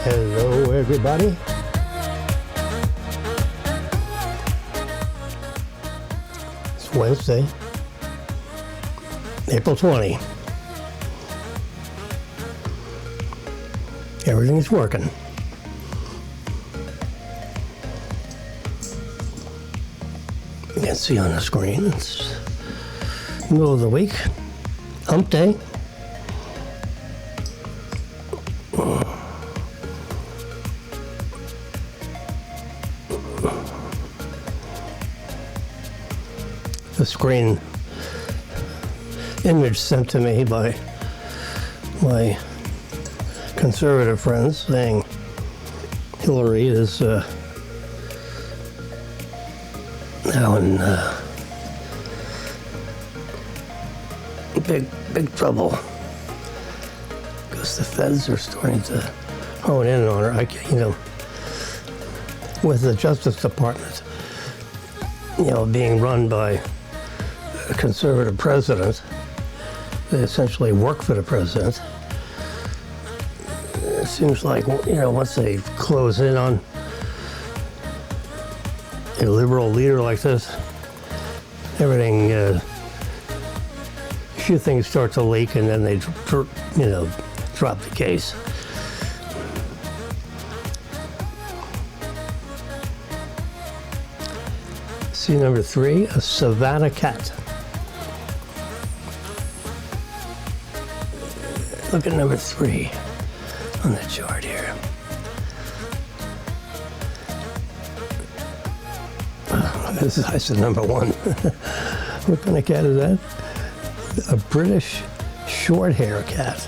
Hello, everybody. It's Wednesday, April 20. Everything's working. You can see on the screen, it's middle of the week, hump day. The screen image sent to me by my conservative friends saying Hillary is now in big trouble because the feds are starting to hone in on her. With the Justice Department, being run by a conservative president, they essentially work for the president. It seems like, once they close in on a liberal leader like this, everything, a few things start to leak and then they, drop the case. See number 3, a Savannah cat. Look at number 3 on the chart here. I said number 1. What kind of cat is that? A British short hair cat.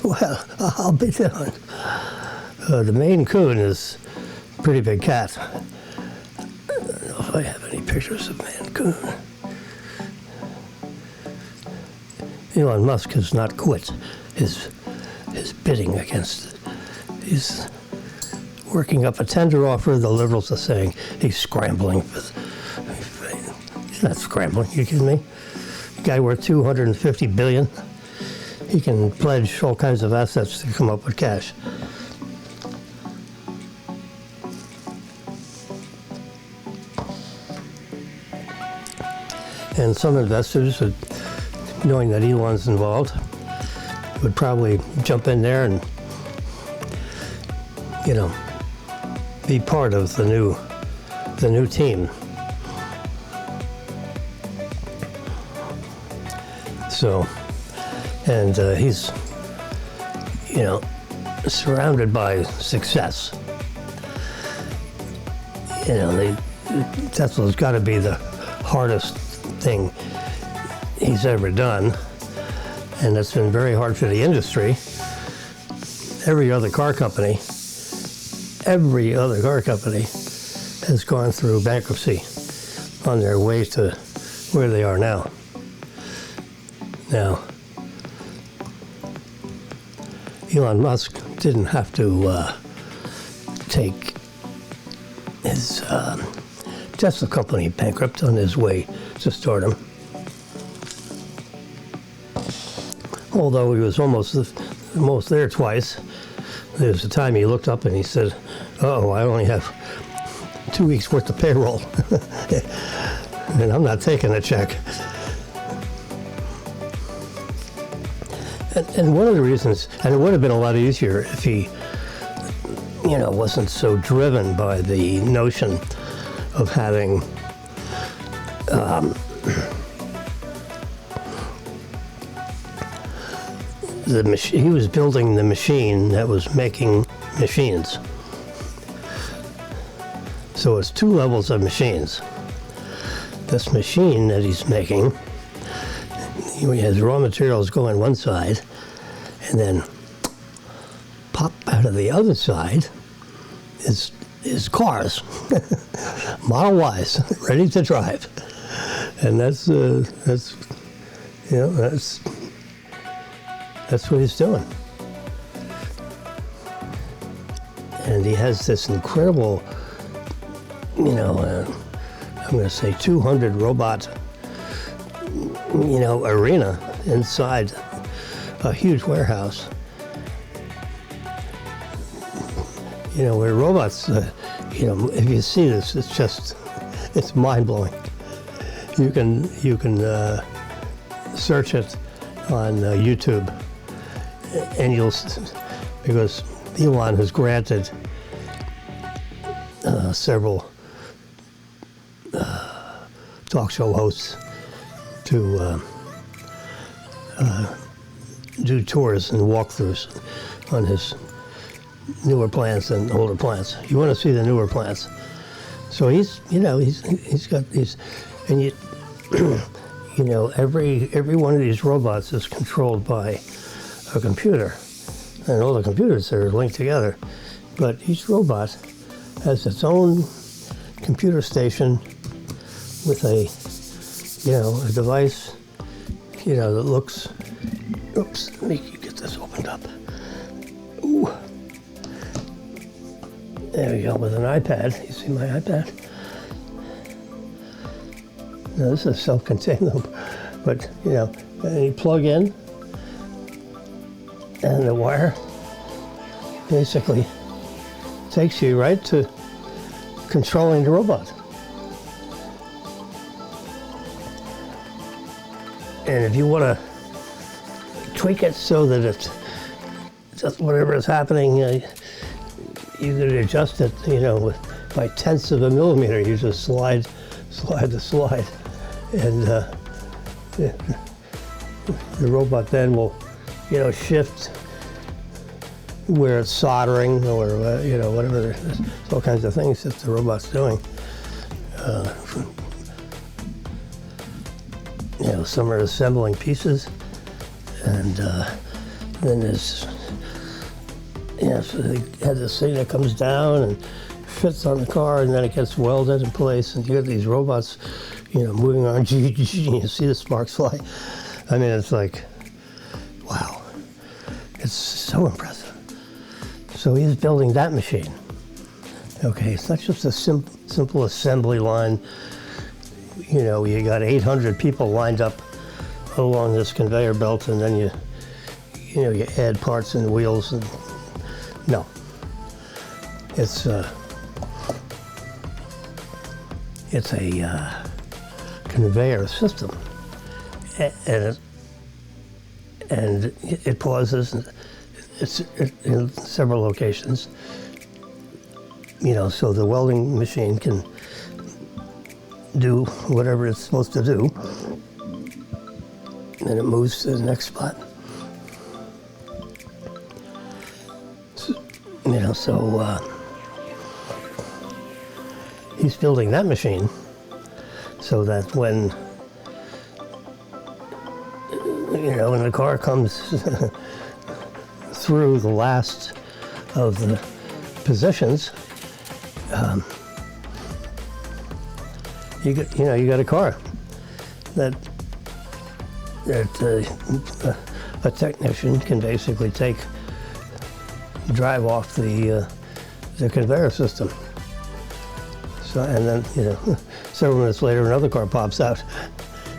Well, I'll be damned. The Maine Coon is a pretty big cat. I don't know if I have any pictures of Maine Coon. Elon Musk has not quit his bidding against it. He's working up a tender offer. The liberals are saying he's scrambling. He's not scrambling. You kidding me? The guy worth $250 billion. He can pledge all kinds of assets to come up with cash. And some investors, knowing that Elon's involved, would probably jump in there and, be part of the new team. So, and he's, surrounded by success. Tesla's got to be the hardest thing he's ever done, and it's been very hard for the industry. Every other car company has gone through bankruptcy on their way to where they are now. Now, Elon Musk didn't have to take his Tesla company bankrupt on his way to stardom. Although he was almost there twice. There was a time he looked up and he said, "Uh-oh, I only have 2 weeks worth of payroll." And I'm not taking a check. And one of the reasons, and it would have been a lot easier if he, wasn't so driven by the notion of having he was building the machine that was making machines. So it's 2 levels of machines. This machine that he's making, he has raw materials go on one side, and then pop out of the other side is cars, Model Ys, ready to drive. And that's what he's doing. And he has this incredible, I'm going to say 200 robot, arena inside a huge warehouse. where robots, if you see this, it's mind-blowing. You can search it on YouTube, and because Elon has granted several talk show hosts to do tours and walkthroughs on his newer plants and older plants. You want to see the newer plants. So he's got these, and every one of these robots is controlled by a computer, and all the computers are linked together. But each robot has its own computer station with a device, that looks. Oops, let me get this opened up. Ooh. There we go, with an iPad. You see my iPad? Now, this is self-contained, but, and you plug in, and the wire basically takes you right to controlling the robot. And if you want to tweak it so that it's just whatever is happening, you can adjust it, by tenths of a millimeter. You just slide the slide, and the robot then will, shift where it's soldering or whatever. There's all kinds of things that the robot's doing. Some are assembling pieces, and then there's, so they have this thing that comes down and fits on the car, and then it gets welded in place, and you get these robots, moving on. You see the sparks fly. I mean, it's like, wow. It's so impressive. So he's building that machine. Okay, it's not just a simple assembly line. You got 800 people lined up along this conveyor belt, and then you add parts and wheels, and no, it's a conveyor system, and it pauses. It's in several locations, so the welding machine can do whatever it's supposed to do, and it moves to the next spot. So he's building that machine so that when the car comes through the last of the positions, you got a car that a technician can basically drive off the conveyor system. So, and then several minutes later another car pops out,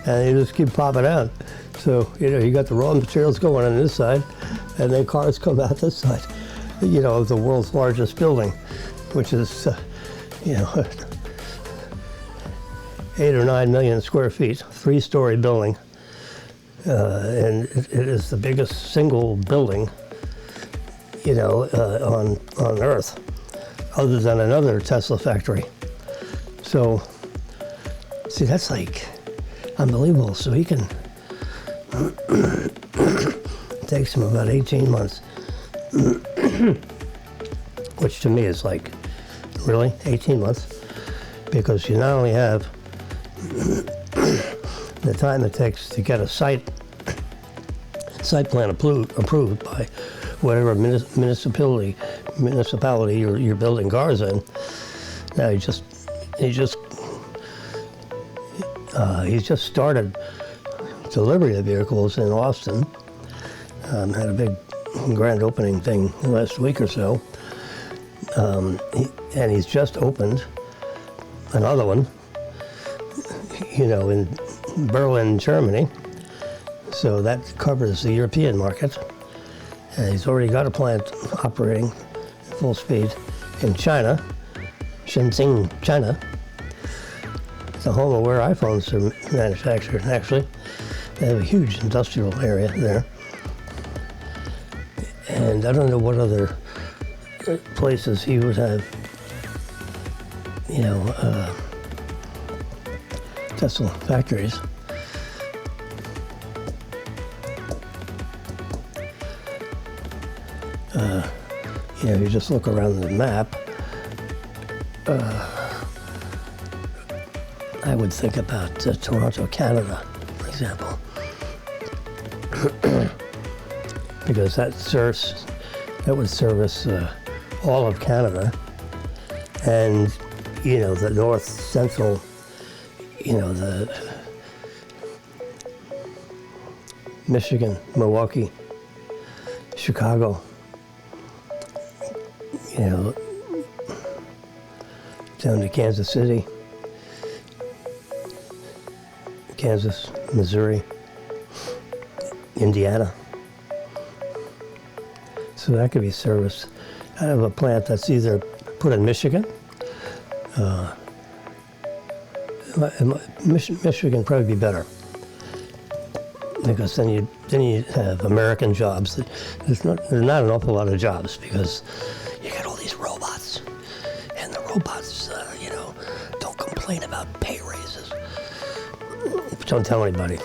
and you just keep popping out. So you got the raw materials going on this side, and then cars come out this side. Of the world's largest building, which is 8 or 9 million square feet, 3-story building, and it is the biggest single building, on Earth, other than another Tesla factory. So, see, that's like unbelievable. So he can. It takes him about 18 months, which to me is like, really, 18 months, because you not only have the time it takes to get a site plan approved by whatever municipality you're building cars in. Now he just started delivery of vehicles in Austin. Had a big grand opening thing last week or so. And he's just opened another one, in Berlin, Germany. So that covers the European market. And he's already got a plant operating at full speed in China, Shenzhen, China. It's the home of where iPhones are manufactured, actually. They have a huge industrial area there. And I don't know what other places he would have, Tesla factories. You just look around the map. I would think about Toronto, Canada, for example, because that would service all of Canada, and the north central, the Michigan, Milwaukee, Chicago, down to Kansas City, Kansas, Missouri, Indiana. So that could be serviced out of a plant that's either put in Michigan. Michigan probably be better, because then you have American jobs. There's not an awful lot of jobs, because you got all these robots, and the robots, don't complain about pay raises. Don't tell anybody,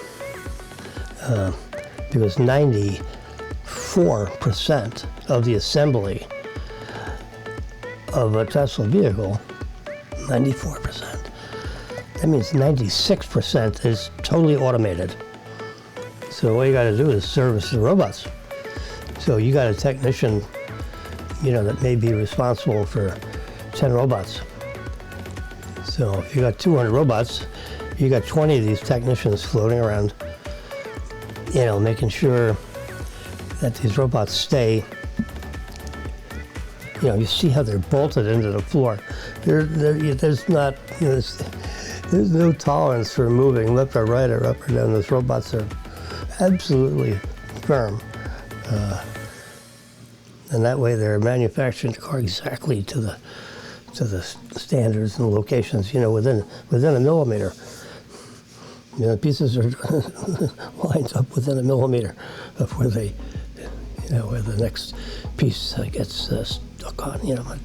because 94% of the assembly of a Tesla vehicle, 94%. That means 96% is totally automated. So all you got to do is service the robots. So you got a technician, that may be responsible for 10 robots. So if you got 200 robots, you got 20 of these technicians floating around, making sure that these robots stay. You see how they're bolted into the floor. There's no tolerance for moving left or right or up or down. Those robots are absolutely firm. And that way they're manufacturing the car exactly to the standards and locations, within a millimeter. The pieces are lined up within a millimeter of where where the next piece gets stuck on, But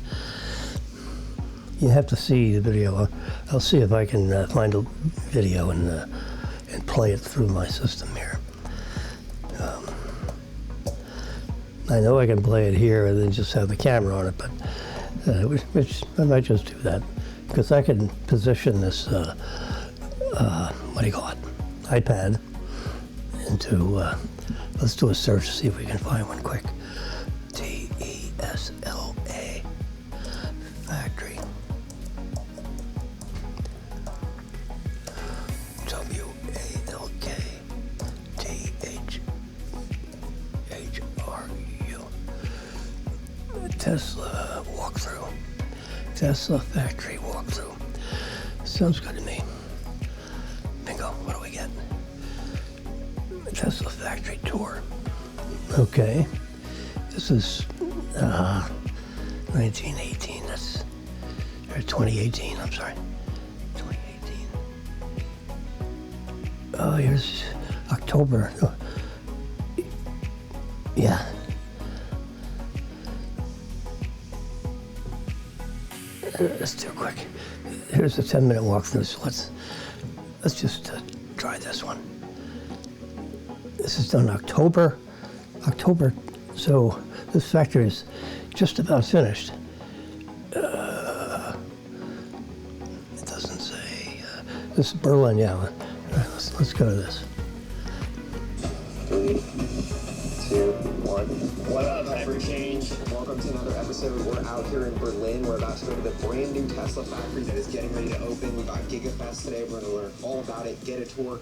you have to see the video. I'll see if I can find a video and play it through my system here. I know I can play it here and then just have the camera on it, but which I might just do that, because I can position this iPad into let's do a search to see if we can find one quick. TESLA factory. WALKTHRU. Tesla walkthrough. Tesla factory walkthrough. Sounds good to me. Bingo. What do we get? Tesla factory tour. Okay. This is 1918. That's or 2018. I'm sorry. 2018. Oh, here's October. Oh. Yeah. Let's do it quick. Here's a 10-minute walkthrough. So let's just try this one. This is done October. So this factory is just about finished. It doesn't say. This is Berlin, yeah. All right, let's go to this. 3, 2, 1. What up, Hyperchange? Welcome to another episode. We're out here in Berlin. We're about to go to the brand new Tesla factory that is getting ready to open. We got GigaFest today. We're going to learn all about it, get a tour.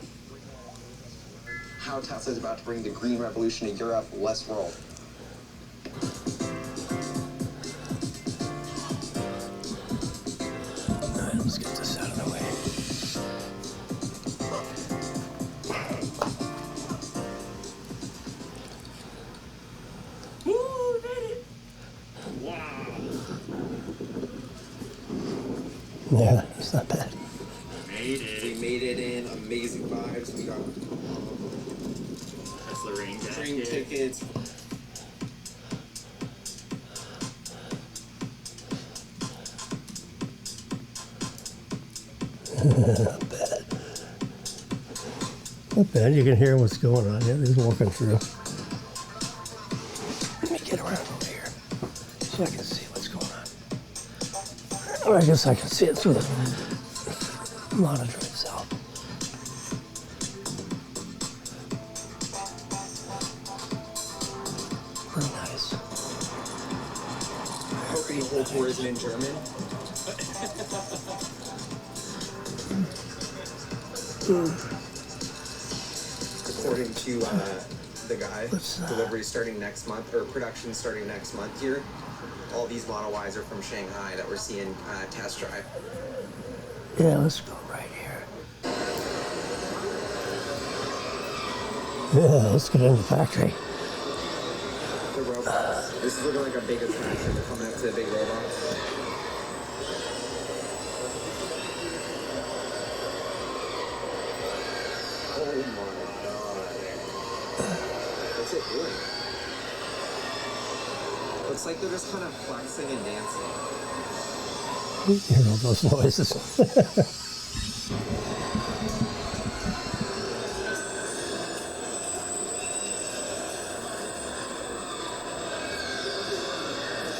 How Tesla is about to bring the green revolution to Europe. Let's roll. All right, let's get this out of the way. Yeah, it's not bad. Made We it. made it in. Amazing vibes. We got That's the rain train jacket. tickets. Not bad. You can hear what's going on. Yeah, he's walking through. Let me get around over here so I can see what's going on. Or I guess I can see it through the monitor itself. Very nice. Hoping the whole tour isn't in German. According to the guy, delivery starting next month, or production starting next month here. All these Model Ys are from Shanghai that we're seeing test drive. Yeah, let's go right here. Yeah, let's get in the factory. The robots. This is looking like a big attraction. They're coming up to the big robots. Oh my god. What's it doing? Looks like they're just kind of flexing and dancing. You hear all those noises.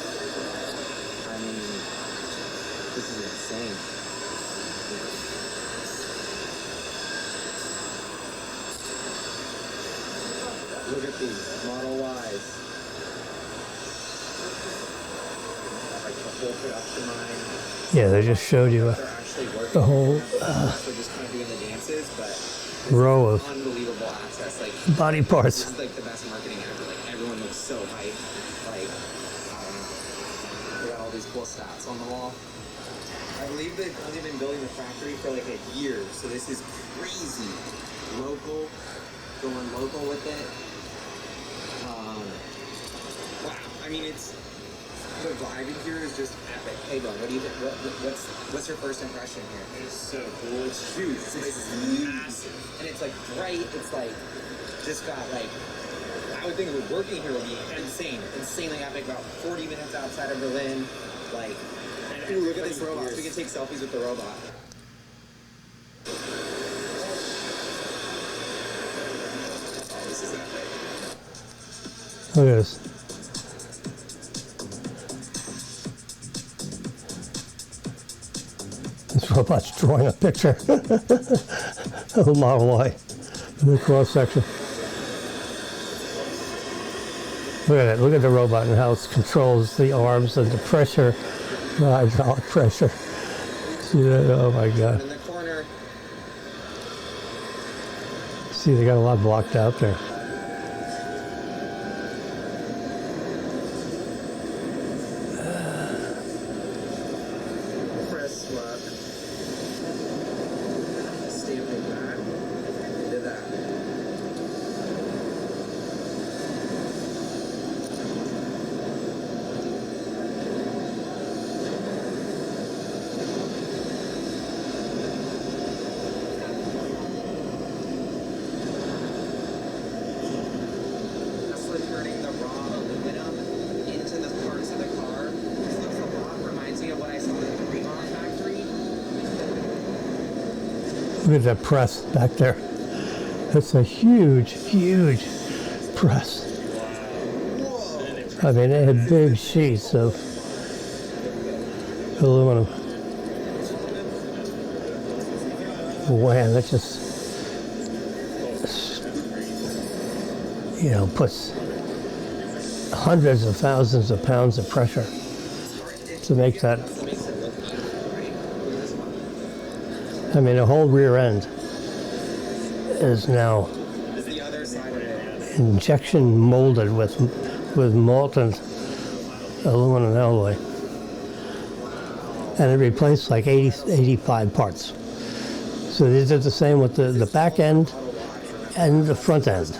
I mean, this is insane. Look at these Model Ys. Like the whole production line. Yeah, they just showed you They're actually working. the whole They're just kind of doing the dances, but this row is of unbelievable access. Like body this parts. is like the best marketing ever. Like everyone looks so hyped. Like I don't know. They got all these cool stats on the wall. I believe they've only been building the factory for like a year, so this is crazy. Local, going local with it. Wow. I mean, it's the vibe in here is just epic. Hey, Don, what do you think? What's your first impression here? It's so cool. It's huge. It's massive. And it's like bright. It's like just got like. I would think working here would be insane. Insanely epic. About 40 minutes outside of Berlin. Like, ooh, look at this robot. We can take selfies with the robot. Oh, this is epic. Look at this. This robot's drawing a picture of a Model Y in the cross section. Look at it. Look at the robot and how it controls the arms and the pressure, the hydraulic pressure. See that? Oh my God. In the corner. See, they got a lot blocked out there. Press lock. Stamping back. Did that. Tesla turning the raw aluminum into the parts of the car. This looks a lot, reminds me of what I saw in the Fremont factory. Look at that press back there. It's a huge, huge press. I mean, they had big sheets of aluminum. Man, that just, you know, puts hundreds of thousands of pounds of pressure to make that. Makes it look beautiful, right? Look at this one. I mean, the whole rear end is now This is the other side of it. injection molded with molten aluminum alloy. And it replaced like 85 parts. So they did the same with the back end and the front end.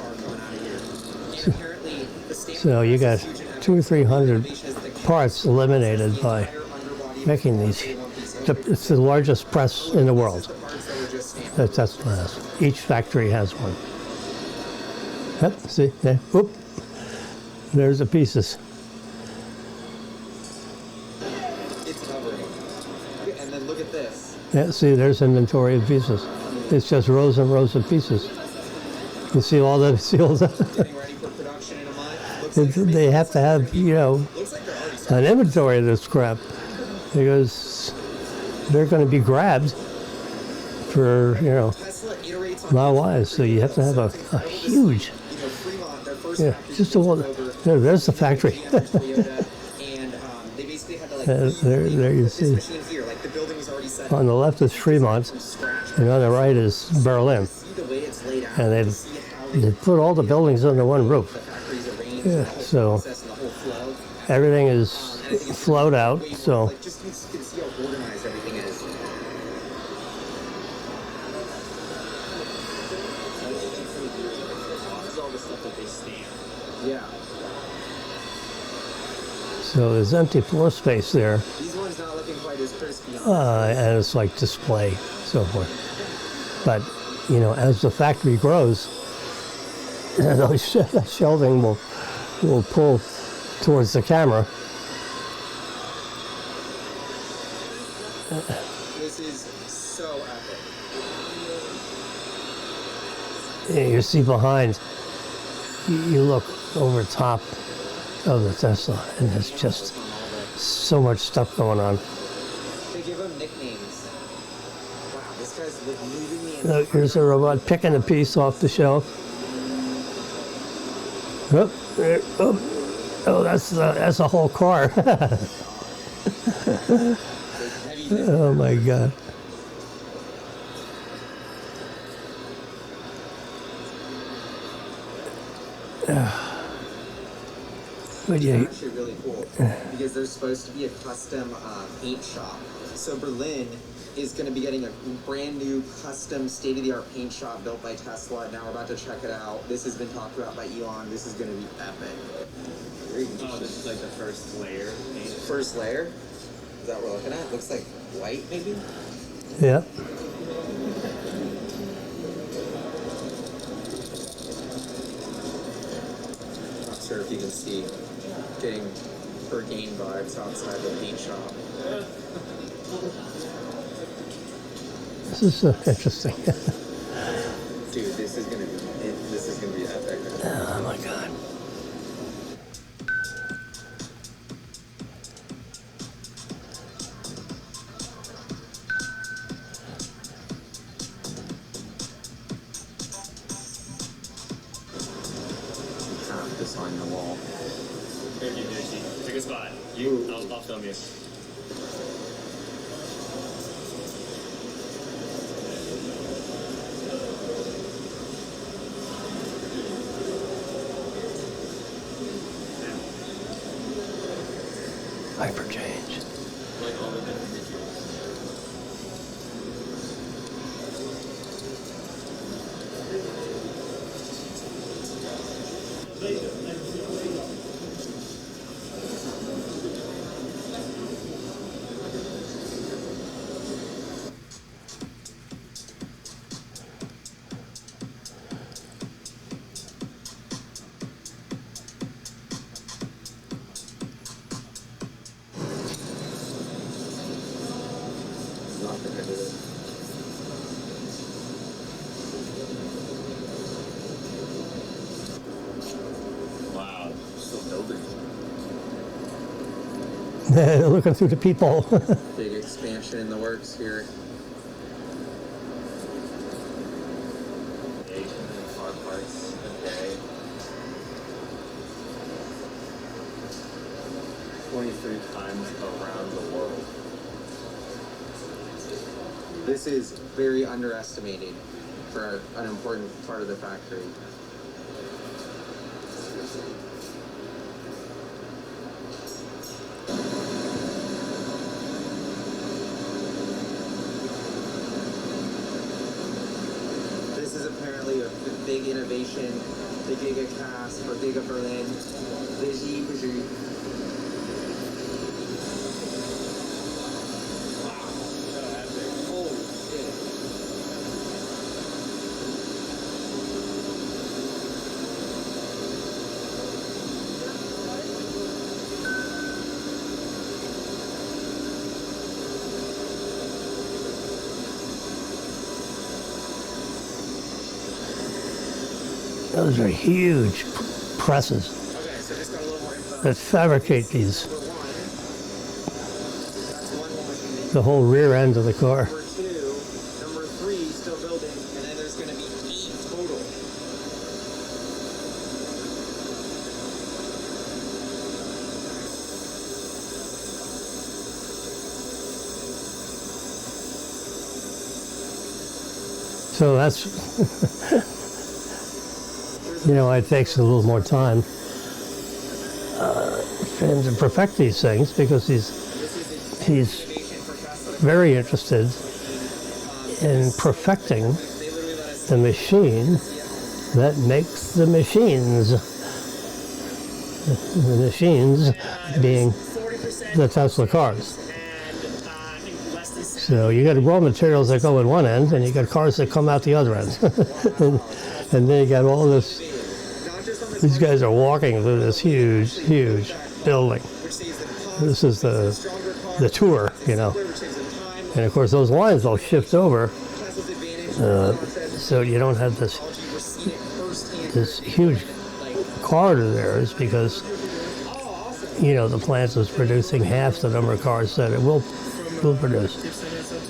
Apparently, the stamp So you got press is huge and 200 or 300 has the parts eliminated by entire underbody making these it's the largest press in the world. The parts that were just stamped. That Tesla has. Each factory has one. Yep, see, there, whoop. There's the pieces. It's covering. And then look at this. Yeah, see, there's inventory of pieces. It's just rows and rows of pieces. You see all the, Getting ready for production in a month. Looks like they have to have, you know, looks like they're already starting. an inventory of this crap because they're going to be grabbed for, you know, Tesla iterates on Model Ys. So you have to have a huge, you know, Fremont, their first yeah, factory just a one. There's the factory. Toyota, and they basically had to like there you this see. machine here, like the building was already set On the left is Fremont, from scratch. and on the right is Berlin. See the way it's laid out. And to they've see how they put all the buildings under one the roof. factories arranged, Yeah, the whole so process and the whole flow. everything is And I think it's flowed out. way more, So like, just you can see how organized everything is. This is all the stuff that they stamp. Yeah. so there's empty floor space there, These ones not looking quite as crispy. and it's like display, so forth. But you know, as the factory grows, that shelving will pull towards the camera. This is so epic. And you see behind, you look over top of the Tesla, and there's just so much stuff going on. They give them nicknames. Wow, this guy's moving me in. Look, here's a robot picking a piece off the shelf. Oh, there, oh, that's a whole car. Oh my God. But yeah, It's actually really cool because there's supposed to be a custom paint shop. So Berlin is going to be getting a brand new custom state-of-the-art paint shop built by Tesla. Now we're about to check it out. This has been talked about by Elon. This is going to be epic. Oh, this is like the first layer. First layer? Is that what we're looking at? Looks like white, maybe? yeah. Not sure if you can see getting Hurricane vibes outside the paint shop. This is interesting. Dude, this is gonna be epic. Oh my God. This on the wall. Thank you, JC. Take a spot. I'll film you. Hyperchange. Like all the different pictures. Nothing to do with Wow, still building. Looking through the peephole. it. Big expansion in the works here. Car parts a day. 23 times around the world. This is very underestimated for an important part of the factory. This is apparently a big innovation, the GigaCast or Giga Berlin. Those are huge presses Okay, so just got a little more info. that fabricate these, Number one, that's one washing. the whole rear end of the car. Number two, number three, still building, and then there's going to be 8 total. So that's, you know, it takes a little more time for him to perfect these things because he's Innovation for Tesla. very interested in perfecting They literally let us the machine that makes the machines. The machines being 40% the Tesla cars. and I think less than So you got raw materials that go in one end, and you got cars that come out the other end, and then you got all this. not just on the These guys are walking through this huge, huge building. which saves them cost, This is stronger car, the tour, you know, which saves them time. and of course those lines all shift over, Tesla's advantage. so you don't have this We're seeing it firsthand. this huge corridor there. Is because you know the plant is producing half the number of cars that it will produce.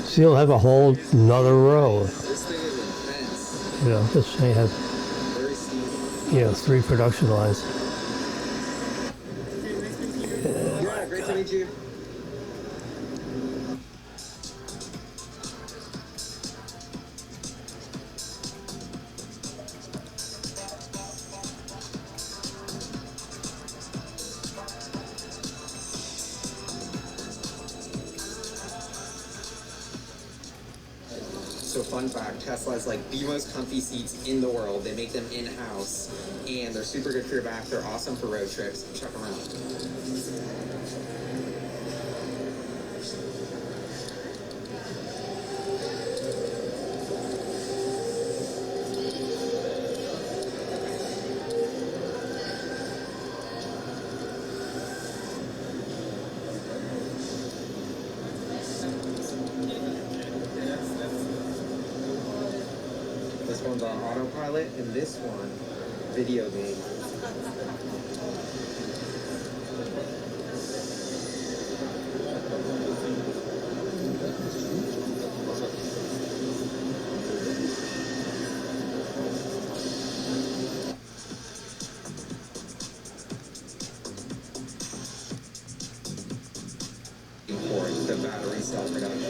So you'll have a whole another row. This thing is intense. You know, this may have Very steep. 3 production lines. Yeah, great to meet you. So fun fact, Tesla has like the most comfy seats in the world. They make them in-house and they're super good for your back. They're awesome for road trips. Check them out. This one's on autopilot and this one, video game. For the battery cell production.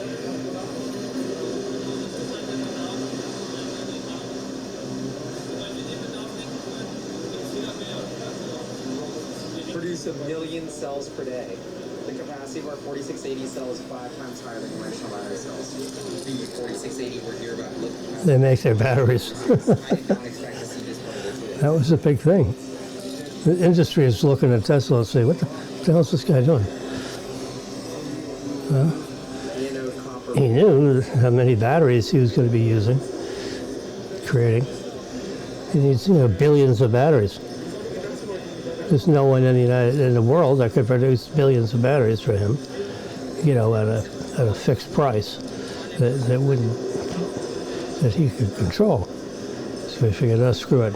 Produce 1 million cells per day. The capacity of our 4680 cell is 5 times higher than conventional battery cells. The 4680 we're here about looking at. They make their batteries. I did not expect to see this part of it today. That was a big thing. The industry is looking at Tesla and say, what the hell is this guy doing? Anode copper. He knew how many batteries he was going to be using, creating. He needs, billions of batteries. There's no one in the world that could produce billions of batteries for him, at a fixed price that he could control. So he figured, oh, screw it.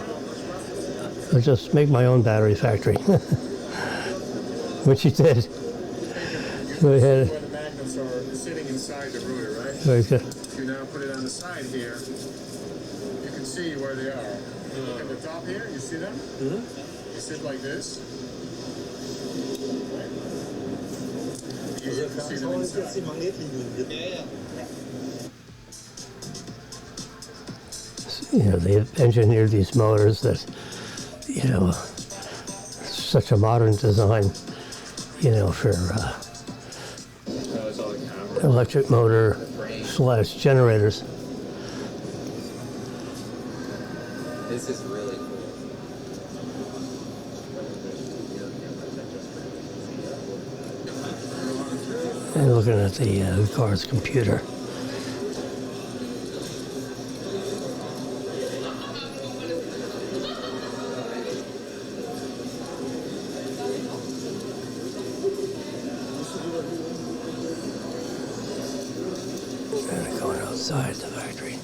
I'll just make my own battery factory, which he did. So he had, Where the magnets are sitting inside the rotor, right? so he said, If you now put it on the side here, you can see where they are. Look at the top here, you see them? You sit like this. Right? You can see them inside. they've engineered these motors that, such a modern design, for electric motor / generators. This is really cool. And looking at the car's computer. And going outside the factory.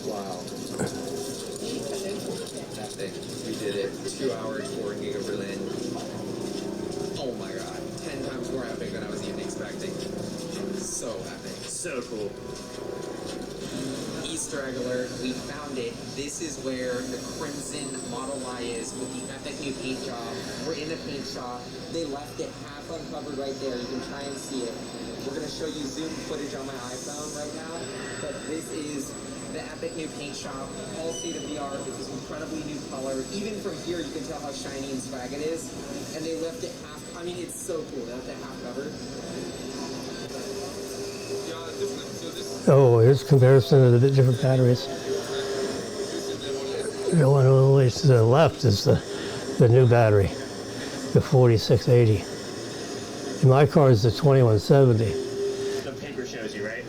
Wow. Giga Berlin. Oh my god, 10 times more epic than I was even expecting. So epic. So cool. Easter egg alert, we found it. This is where the Crimson Model Y is with the epic new paint job. We're in the paint shop. They left it half uncovered right there. You can try and see it. We're going to show you zoom footage on my iPhone right now. But this is the epic new paint shop. All state of the art with this incredibly new color. Even from here, you can tell how shiny and swag it is. And they left it half, I mean, it's so cool. They left it half covered. Oh, here's comparison of the different batteries. The one all the way to the left is the new battery, the 4680. In my car is the 2170. The paper shows you, right?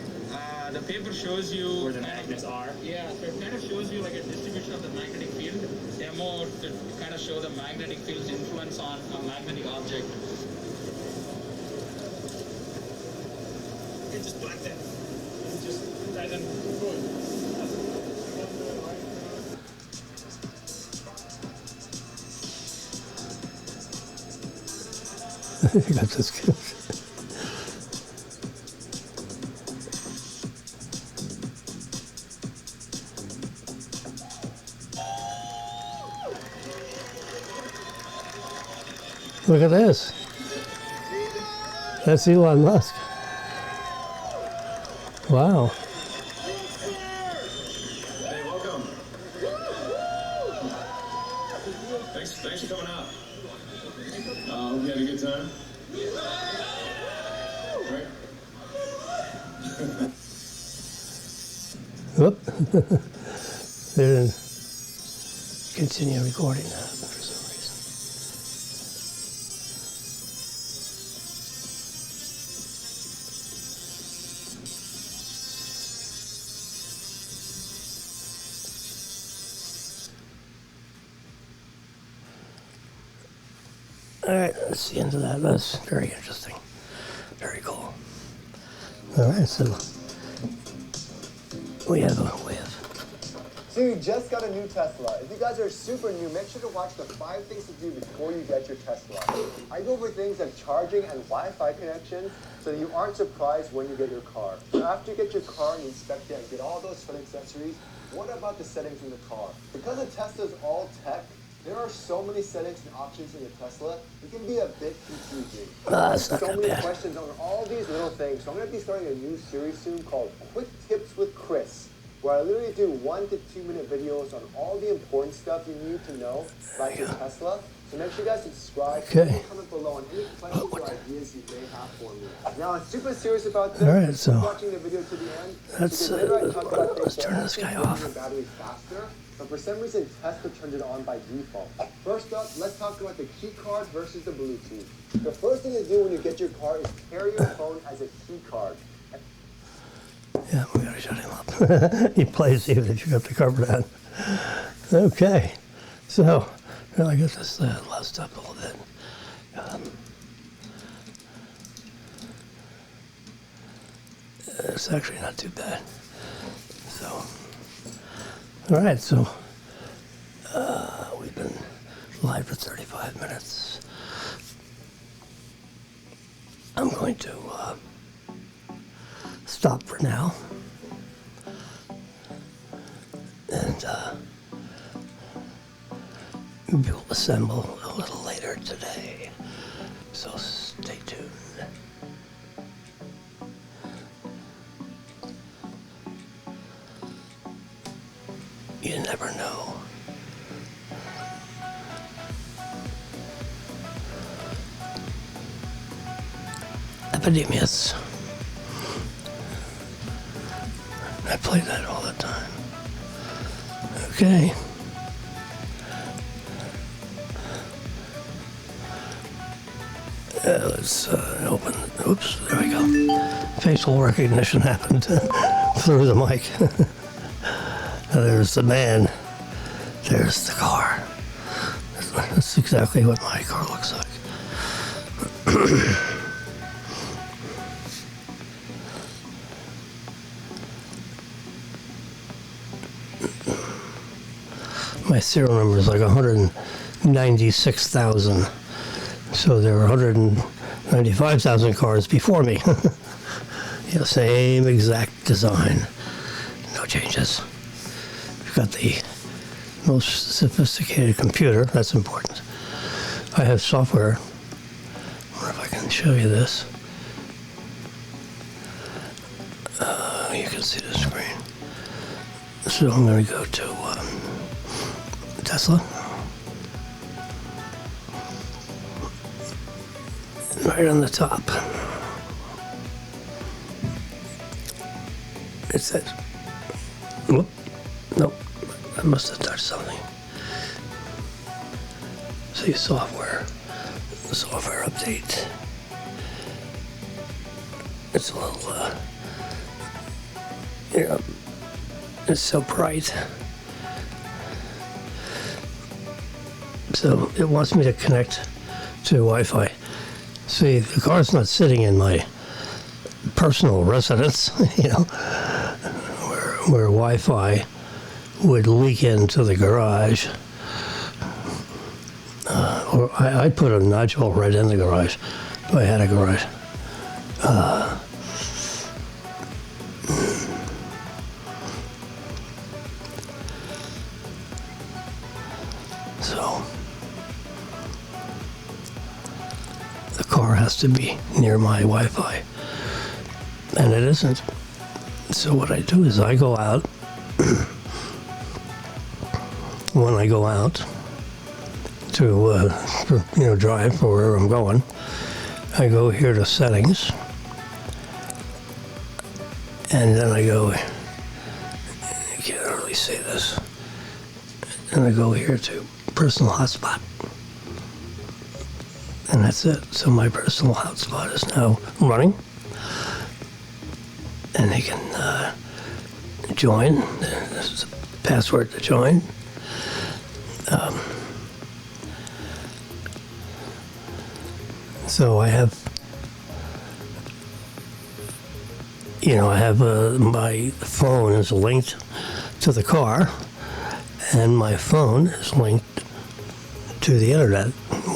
The paper shows you Where the magnets are. Yeah, so it kind of shows you like a distribution of the magnetic field. Demo to kind of show the magnetic field's influence on a magnetic object. You just black that. Just right then. You got this kid. Look at this. That's Elon Musk. Wow. Hey, welcome. Thanks for coming out. Hope you had a good time. Right? Whoop. They didn't continue recording that for some reason. All right, that's the end of that. That's very interesting. Very cool. All right, so we have a way of. So you just got a new Tesla. If you guys are super new, make sure to watch the 5 things to do before you get your Tesla. I go over things like charging and Wi-Fi connection so that you aren't surprised when you get your car. So after you get your car and you inspect it and get all those fun accessories, what about the settings in the car? Because the Tesla is all tech, there are so many settings and options in the Tesla, it can be a bit confusing. That's not So that many bad. questions on all these little things. So I'm going to be starting a new series soon called Quick Tips with Chris, where I literally do 1 to 2 minute videos on all the important stuff you need to know about your Tesla. So make sure you guys subscribe. Okay. Comment below on any questions or ideas you may have for me. Now I'm super serious about this. All right, Keep so watching the video to the end. that's, because later I talk about let's things turn that this guy actually off. drain your battery faster. But for some reason, Tesla turned it on by default. First up, let's talk about the key card versus the Bluetooth. The first thing to do when you get your car is carry your phone as a key card. Yeah, we gotta shut him up. He plays even if you got the cover down. Okay, so well, I got this last up a little bit. It's actually not too bad. So, all right, so we've been live for 35 minutes. I'm going to stop for now. And we'll assemble a little later today. So stay tuned. You never know. Epidemius. I play that all the time. Okay. Let's open. Oops, there we go. Facial recognition happened through the mic. There's the man. There's the car. That's exactly what my car looks like. My serial number is like 100 96,000. So there were 195,000 cars before me. Yeah, same exact design, no changes. We've got the most sophisticated computer, that's important. I have software. I wonder if I can show you this. You can see the screen. So I'm going to go to Tesla. Right on the top. It says, whoop, nope, I must have touched something. See, software update. It's a little, it's so bright. So it wants me to connect to Wi-Fi. See, the car's not sitting in my personal residence, where Wi-Fi would leak into the garage. Or I'd put a nodule right in the garage if I had a garage. So the car has to be near my Wi-Fi, and it isn't. So what I do is I go out. When I go out to drive for where I'm going, I go here to settings, and then I go, you can't really see this, and I go here to personal hotspot, and that's it. So my personal hotspot is now running, and they can join. This is a password to join. So I have, my phone is linked to the car, and my phone is linked to the internet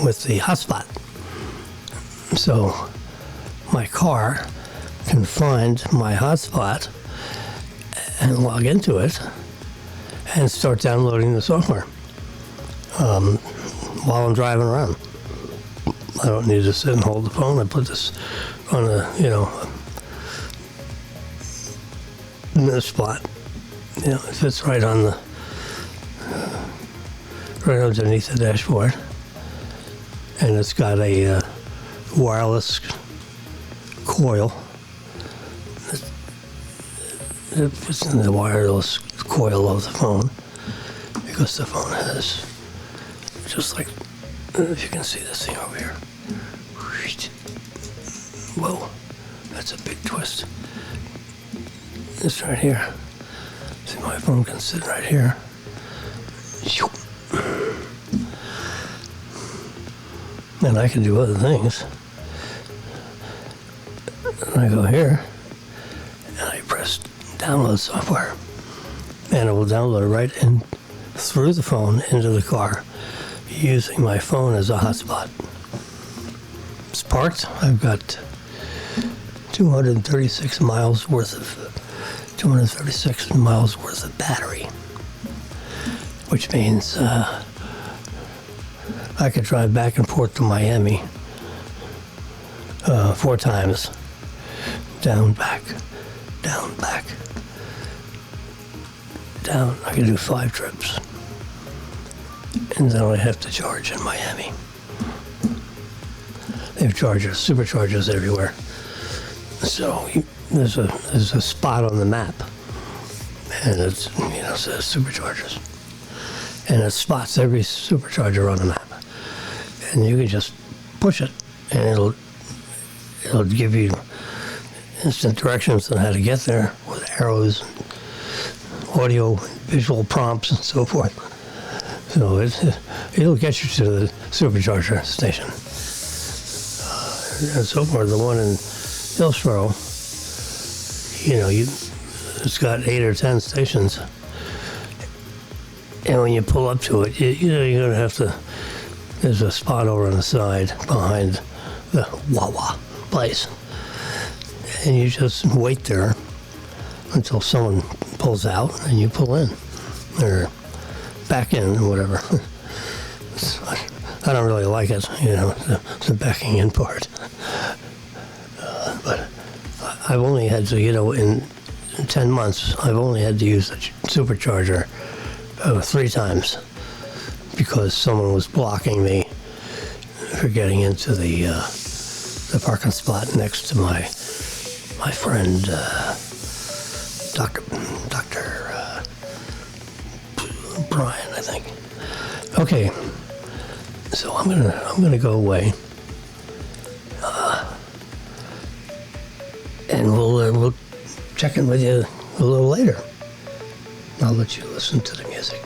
with the hotspot. So my car can find my hotspot and log into it and start downloading the software while I'm driving around. I don't need to sit and hold the phone. I put this on this spot. It fits right on the, right underneath the dashboard. And it's got a wireless coil. It fits in the wireless coil of the phone, because the phone has, just like, if you can see this thing over here. Whoa, that's a big twist. It's right here. See, my phone can sit right here. And I can do other things. And I go here, and I press download software. And it will download it right in through the phone into the car, using my phone as a hotspot. It's parked. I've got 236 miles worth of battery, which means I could drive back and forth to Miami 4 times, down, back, down, back, down. I could do 5 trips, and then I have to charge in Miami. They have chargers, superchargers everywhere. So there's a spot on the map, and it says superchargers, and it spots every supercharger on the map, and you can just push it, and it'll give you instant directions on how to get there with arrows, audio, visual prompts, and so forth. So it'll get you to the supercharger station. And so far, the one in Hillsborough, it's got 8 or 10 stations. And when you pull up to it, you're going to have to there's a spot over on the side behind the Wawa place. And you just wait there until someone pulls out and you pull in. Or back in, or whatever. I don't really like it, the backing in part. But I've only had to, in 10 months, I've only had to use the supercharger 3 times because someone was blocking me for getting into the parking spot next to my friend, Dr. Brian, I think. Okay, so I'm gonna go away, and we'll check in with you a little later. I'll let you listen to the music.